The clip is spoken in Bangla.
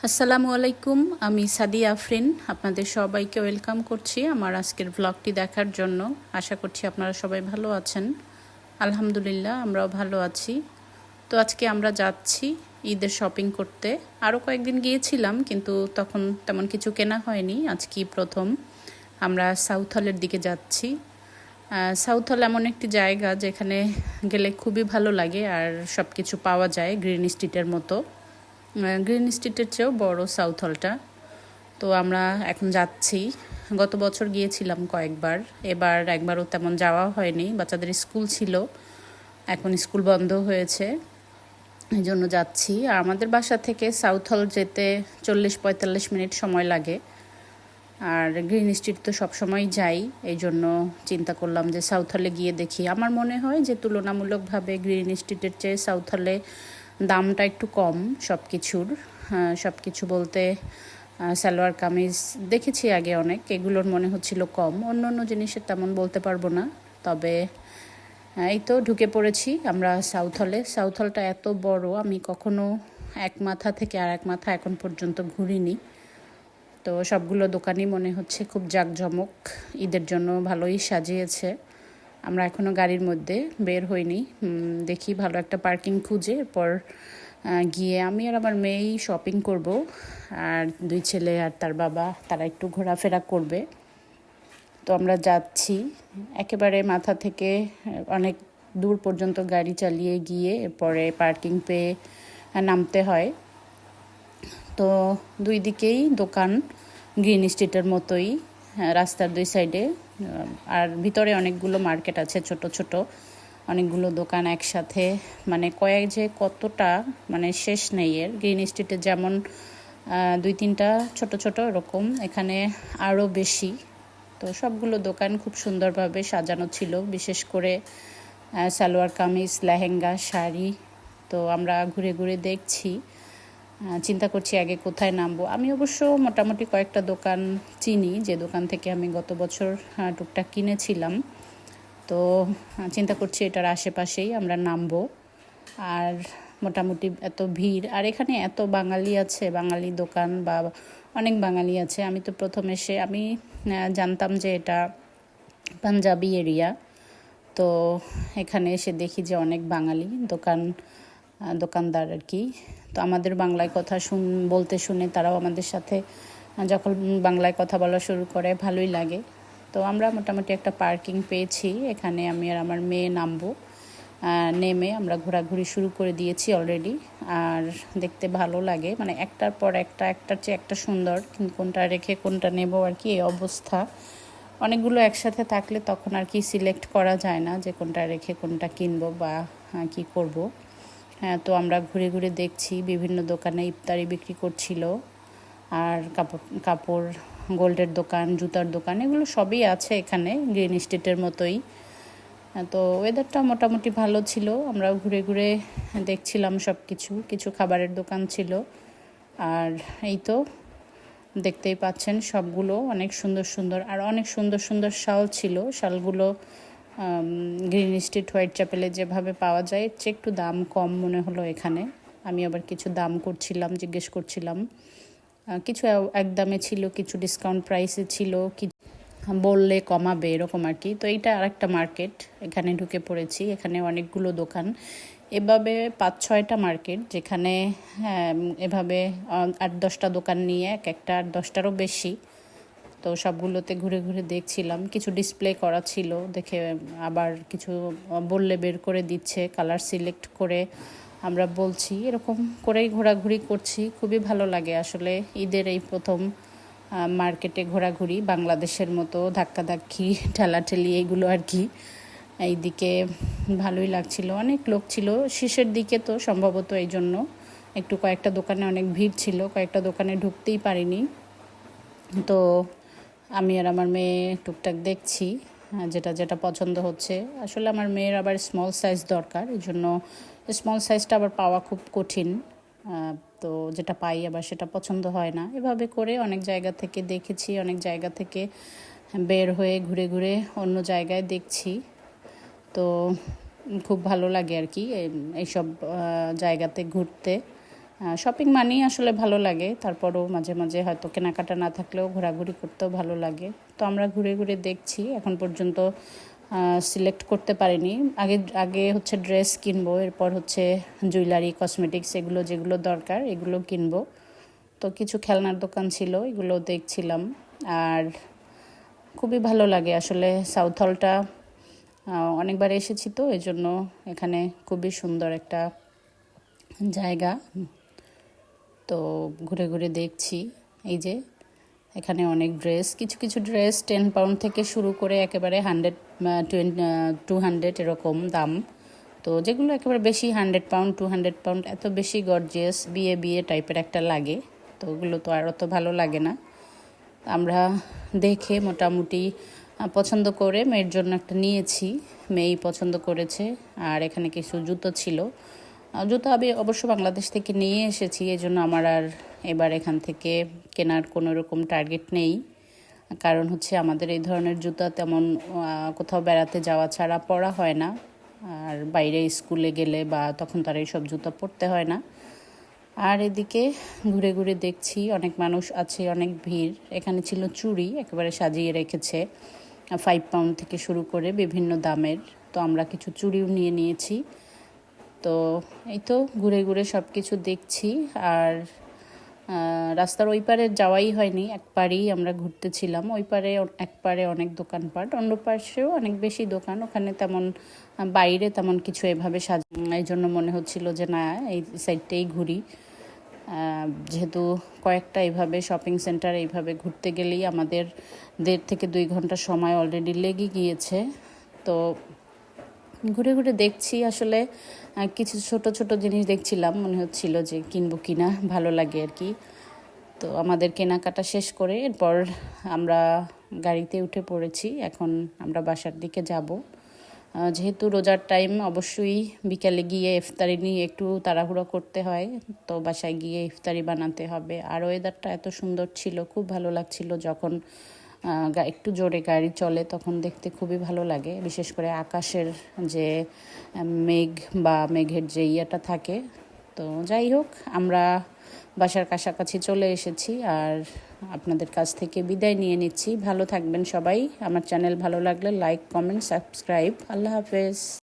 আসসালামু আলাইকুম, আমি সাদিয়া আফরিন। আপনাদের সবাইকে ওয়েলকাম করছি আমার আজকের ব্লগটি দেখার জন্য। আশা করছি আপনারা সবাই ভালো আছেন। আলহামদুলিল্লাহ, আমরাও ভালো আছি। তো আজকে আমরা যাচ্ছি ঈদের শপিং করতে। আরও কয়েকদিন গিয়েছিলাম, কিন্তু তখন তেমন কিছু কেনা হয়নি। আজকেই প্রথম আমরা সাউথ হলের দিকে যাচ্ছি। সাউথ হল এমন একটি জায়গা যেখানে গেলে খুবই ভালো লাগে, আর সব কিছু পাওয়া যায় গ্রিন স্ট্রিটের মতো। গ্রিন স্ট্রিটের চেয়েও বড় সাউথ হলটা। তো আমরা এখন যাচ্ছি। গত বছর গিয়েছিলাম কয়েকবার, এবার একবারও তেমন যাওয়া হয়নি। বাচ্চাদের স্কুল ছিল, এখন স্কুল বন্ধ হয়েছে, এই জন্য যাচ্ছি। আর আমাদের বাসা থেকে সাউথ হল যেতে 40-45 মিনিট সময় লাগে। আর গ্রিন স্ট্রিট তো সবসময় যাই, এই জন্য চিন্তা করলাম যে সাউথ হলে গিয়ে দেখি। আমার মনে হয় যে তুলনামূলকভাবে গ্রিন স্ট্রিটের চেয়ে সাউথ হলে দামটা একটু কম সব কিছুর। সব কিছু বলতে সালোয়ার কামিজ দেখেছি আগে অনেক, এগুলোর মনে হচ্ছিল কম। অন্য অন্য জিনিসের তেমন বলতে পারবো না, তবে এই তো ঢুকে পড়েছি আমরা সাউথ হলে। সাউথ হলটা এত বড়, আমি কখনো এক মাথা থেকে আর এক মাথা এখন পর্যন্ত ঘুরিনি। তো সবগুলো দোকানই মনে হচ্ছে খুব জাঁকজমক, ঈদের জন্য ভালোই সাজিয়েছে। আমরা এখনও গাড়ির মধ্যে বের হইনি, দেখি ভালো একটা পার্কিং খুঁজে এরপর গিয়ে আমি আর আমার মেয়েই শপিং করব। আর দুই ছেলে আর তার বাবা, তারা একটু ঘোরাফেরা করবে। তো আমরা যাচ্ছি একেবারে মাথা থেকে অনেক দূর পর্যন্ত গাড়ি চালিয়ে গিয়ে এরপরে পার্কিং পেয়ে নামতে হয়। তো দুই দিকেই দোকান গ্রিন স্ট্রিটের মতোই, রাস্তার দুই সাইডে। আর ভিতরে অনেকগুলো মার্কেট আছে, ছোট ছোট অনেকগুলো দোকান একসাথে। মানে কয়েক যে কতটা, মানে শেষ নেই এর। গ্রিন স্ট্রিটে যেমন 2-3টা ছোট ছোট, এরকম এখানে আরও বেশি। তো সবগুলো দোকান খুব সুন্দরভাবে সাজানো ছিল, বিশেষ করে সালোয়ার কামিজ, লেহেঙ্গা, শাড়ি। তো আমরা ঘুরে ঘুরে দেখছি, চিন্তা করছি আগে কোথায় নামবো। আমি অবশ্য মোটামুটি কয়েকটা দোকান চিনি, যে দোকান থেকে আমি গত বছর টুকটাক কিনেছিলাম। তো চিন্তা করছি এটার আশেপাশেই আমরা নামবো। আর মোটামুটি এত ভিড়, আর এখানে এত বাঙালি আছে, বাঙালি দোকান বা অনেক বাঙালি আছে। আমি তো প্রথম এসে আমি জানতাম যে এটা পাঞ্জাবি এরিয়া। তো এখানে এসে দেখি যে অনেক বাঙালি দোকানদার আর কি। তো আমাদের বাংলায় কথা বলতে শুনে তারাও আমাদের সাথে যখন বাংলায় কথা বলা শুরু করে ভালোই লাগে। তো আমরা মোটামুটি একটা পার্কিং পেয়েছি, এখানে আমি আর আমার মেয়ে নামবো। নেমে আমরা ঘোরাঘুরি শুরু করে দিয়েছি অলরেডি। আর দেখতে ভালো লাগে, মানে একটার পর একটা, একটার চেয়ে একটা সুন্দর, কোনটা রেখে কোনটা নেব আর কি, এই অবস্থা। অনেকগুলো একসাথে থাকলে তখন আর কি সিলেক্ট করা যায় না যে কোনটা রেখে কোনটা কিনবো বা কি করব। তো আমরা ঘুরে ঘুরে দেখছি, বিভিন্ন দোকানে ইফতারি বিক্রি করছিল, আর কাপড় গোল্ডের দোকান, জুতার দোকান, এগুলো সবই আছে এখানে গ্রিন স্ট্রিটের মতোই। তো ওয়েদারটা মোটামুটি ভালো ছিল, আমরাও ঘুরে ঘুরে দেখছিলাম সব কিছু। কিছু খাবারের দোকান ছিল। আর এই তো দেখতেই পাচ্ছেন সবগুলো অনেক সুন্দর সুন্দর, আর অনেক সুন্দর সুন্দর শাল ছিল। শালগুলো গ্রিন স্ট্রিট হোয়াইট চ্যাপেলে যেভাবে পাওয়া যায় এর চেয়ে একটু দাম কম মনে হলো এখানে। আমি আবার কিছু দাম করছিলাম, জিজ্ঞেস করছিলাম। কিছু একদমে ছিল, কিছু ডিসকাউন্ট প্রাইসে ছিল, বললে কমাবে এরকম আর কি। তো এইটা আরেকটা মার্কেট, এখানে ঢুকে পড়েছি। এখানে অনেকগুলো দোকান, এভাবে 5-6টা মার্কেট, যেখানে এভাবে 8-10টা দোকান নিয়ে এক একটা 8-10টারও বেশি। তো সবগুলোতে ঘুরে ঘুরে দেখছিলাম, কিছু ডিসপ্লে করা ছিল দেখে, আবার কিছু বললে বের করে দিচ্ছে, কালার সিলেক্ট করে আমরা বলছি, এরকম করেই ঘোরাঘুরি করছি। খুবই ভালো লাগে আসলে ঈদের এই প্রথম মার্কেটে ঘোরাঘুরি, বাংলাদেশের মতো ধাক্কাধাক্কি ঠেলাঠেলি এইগুলো আর কি। এইদিকে ভালোই লাগছিল, অনেক লোক ছিল শেষের দিকে, তো সম্ভবত এই জন্য একটু কয়েকটা দোকানে অনেক ভিড় ছিল, কয়েকটা দোকানে ঢুকতেই পারিনি। তো আমি আর আমার মেয়ে টুকটাক দেখছি, যেটা যেটা পছন্দ হচ্ছে। আসলে আমার মেয়ের আবার স্মল সাইজ দরকার, এই জন্য স্মল সাইজটা আবার পাওয়া খুব কঠিন। তো যেটা পাই আবার সেটা পছন্দ হয় না। এভাবে করে অনেক জায়গা থেকে দেখেছি, অনেক জায়গা থেকে বের হয়ে ঘুরে ঘুরে অন্য জায়গায় দেখছি। তো খুব ভালো লাগে আর কি এইসব জায়গাতে ঘুরতে। শপিং মানেই আসলে ভালো লাগে, তারপরেও মাঝে মাঝে হয়তো কেনাকাটা না থাকলেও ঘোরাঘুরি করতেও ভালো লাগে। তো আমরা ঘুরে ঘুরে দেখছি, এখন পর্যন্ত সিলেক্ট করতে পারিনি। আগে আগে হচ্ছে ড্রেস কিনবো, এরপর হচ্ছে জুয়েলারি, কসমেটিক্স, এগুলো যেগুলো দরকার এগুলো কিনবো। তো কিছু খেলনার দোকান ছিল, এগুলো দেখছিলাম। আর খুবই ভালো লাগে আসলে সাউথ হলটা, অনেকবার এসেছি তো এজন্য এখানে খুবই সুন্দর একটা জায়গা। তো ঘুরে ঘুরে দেখছি, এই যে এখানে অনেক ড্রেস, কিছু কিছু ড্রেস 10 পাউন্ড থেকে শুরু করে একেবারে 200 এরকম দাম। তো যেগুলো একেবারে বেশি 100 পাউন্ড 200 পাউন্ড এত বেশি গর্জিয়াস বিয়ে বিয়ে টাইপের একটা লাগে, তো ওগুলো তো আর অত ভালো লাগে না। আমরা দেখে মোটামুটি পছন্দ করে মেয়ের জন্য একটা নিয়েছি, মেয়েই পছন্দ করেছে। আর এখানে কিছু জুতো ছিল, জুতো আমি অবশ্য বাংলাদেশ থেকে নিয়ে এসেছি, এই জন্য আমার আর এবার এখান থেকে কেনার কোনো রকম টার্গেট নেই। কারণ হচ্ছে আমাদের এই ধরনের জুতা তেমন কোথাও বেড়াতে যাওয়া ছাড়া পরা হয় না, আর বাইরে স্কুলে গেলে বা তখন তার এইসব জুতা পরতে হয় না। আর এদিকে ঘুরে ঘুরে দেখছি অনেক মানুষ আছে, অনেক ভিড়। এখানে ছিল চুড়ি, একেবারে সাজিয়ে রেখেছে 5 পাউন্ড থেকে শুরু করে বিভিন্ন দামের। তো আমরা কিছু চুড়িও নিয়ে নিয়েছি। তো এই তো ঘুরে ঘুরে সব কিছু দেখছি। আর রাস্তার ওই পারে যাওয়াই হয়নি, এক পারেই আমরা ঘুরতেছিলাম। ওই পারে এক পারে অনেক দোকানপাট, অন্য পাশেও অনেক বেশি দোকান, ওখানে তেমন বাইরে তেমন কিছু এভাবে এই জন্য মনে হচ্ছিল যে না, এই সাইডটাই ঘুরি। যেহেতু কয়েকটা এইভাবে শপিং সেন্টার এইভাবে ঘুরতে গেলেই আমাদের 1.5 থেকে 2 ঘন্টা সময় অলরেডি লেগে গিয়েছে। তো ঘুরে ঘুরে দেখছি আসলে, কিছু ছোট ছোট জিনিস দেখছিলাম, মনে হচ্ছিল যে কিনবো কিনা, ভালো লাগে আর কি। তো আমাদের কেনাকাটা শেষ করে এরপর আমরা গাড়িতে উঠে পড়েছি, এখন আমরা বাসার দিকে যাব। যেহেতু রোজার টাইম, অবশ্যই বিকালে গিয়ে ইফতারি নিয়ে একটু তাড়াহুড়ো করতে হয়, তো বাসায় গিয়ে ইফতারি বানাতে হবে। আর ওয়েদারটা এত সুন্দর ছিল, খুব ভালো লাগছিল। যখন একটু জোরে গাড়ি চলে তখন দেখতে খুবই ভালো লাগে, বিশেষ করে আকাশের যে মেঘ বা মেঘের যে ইয়েটা থাকে। তো যাই হোক, আমরা বাসার কাছাকাছি চলে এসেছি আর আপনাদের কাছ থেকে বিদায় নিয়ে নিচ্ছি। ভালো থাকবেন সবাই। আমার চ্যানেল ভালো লাগলে লাইক, কমেন্ট, সাবস্ক্রাইব। আল্লাহ হাফেজ।